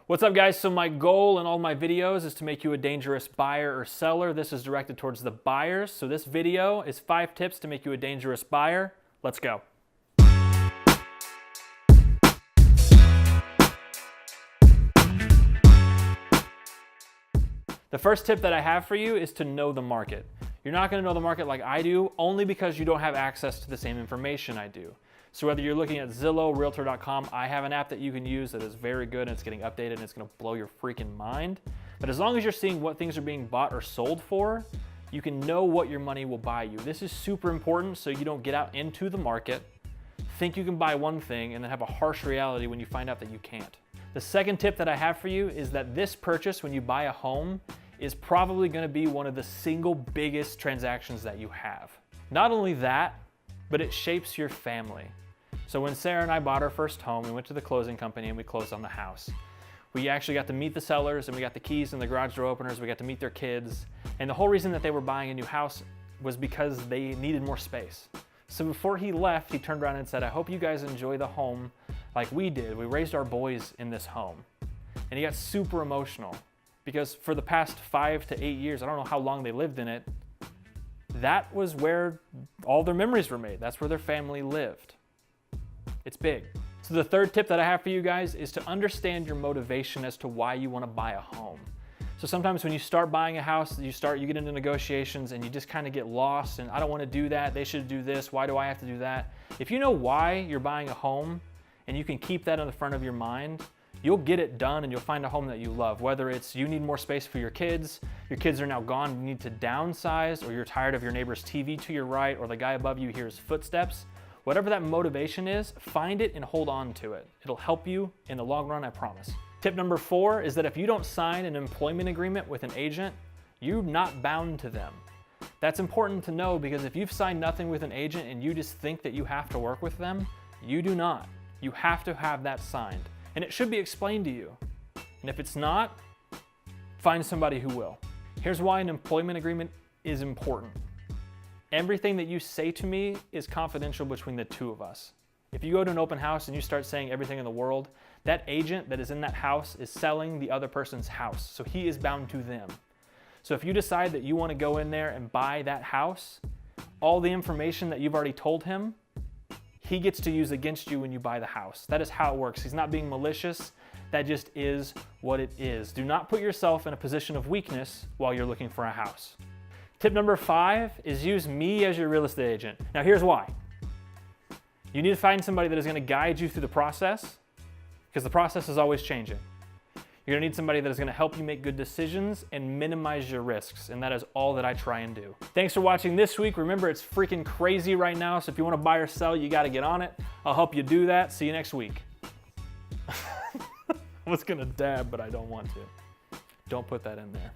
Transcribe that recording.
What's up, guys? So my goal in all my videos is to make you a dangerous buyer or seller. This is directed towards the buyers. So this video is 5 tips to make you a dangerous buyer. Let's go. The first tip that I have for you is to know the market. You're not going to know the market like I do, only because you don't have access to the same information I do. So whether you're looking at Zillow, Realtor.com, I have an app that you can use that is very good and it's getting updated and it's going to blow your freaking mind. But as long as you're seeing what things are being bought or sold for, you can know what your money will buy you. This is super important so you don't get out into the market, think you can buy one thing, and then have a harsh reality when you find out that you can't. The second tip that I have for you is that this purchase, when you buy a home, is probably going to be one of the single biggest transactions that you have. Not only that, but it shapes your family. So when Sarah and I bought our first home, we went to the closing company and we closed on the house. We actually got to meet the sellers and we got the keys and the garage door openers. We got to meet their kids. And the whole reason that they were buying a new house was because they needed more space. So before he left, he turned around and said, "I hope you guys enjoy the home like we did. We raised our boys in this home." And he got super emotional because for the past 5 to 8 years, I don't know how long they lived in it, that was where all their memories were made. That's where their family lived. It's big. So the third tip that I have for you guys is to understand your motivation as to why you want to buy a home. So sometimes when you start buying a house, you get into negotiations and you just kind of get lost and I don't want to do that, they should do this, why do I have to do that? If you know why you're buying a home and you can keep that in the front of your mind, you'll get it done and you'll find a home that you love. Whether it's you need more space for your kids are now gone, you need to downsize, or you're tired of your neighbor's TV to your right, or the guy above you hears footsteps. Whatever that motivation is, find it and hold on to it. It'll help you in the long run, I promise. Tip number 4 is that if you don't sign an employment agreement with an agent, you're not bound to them. That's important to know because if you've signed nothing with an agent and you just think that you have to work with them, you do not. You have to have that signed. And it should be explained to you. And if it's not, find somebody who will. Here's why an employment agreement is important. Everything that you say to me is confidential between the two of us. If you go to an open house and you start saying everything in the world, that agent that is in that house is selling the other person's house, so he is bound to them. So if you decide that you want to go in there and buy that house, all the information that you've already told him, he gets to use against you when you buy the house. That is how it works. He's not being malicious. That just is what it is. Do not put yourself in a position of weakness while you're looking for a house. Tip number 5 is use me as your real estate agent. Now here's why. You need to find somebody that is going to guide you through the process because the process is always changing. You're going to need somebody that is going to help you make good decisions and minimize your risks, and that is all that I try and do. Thanks for watching this week. Remember, it's freaking crazy right now, so if you want to buy or sell, you got to get on it. I'll help you do that. See you next week. I was going to dab, but I don't want to. Don't put that in there.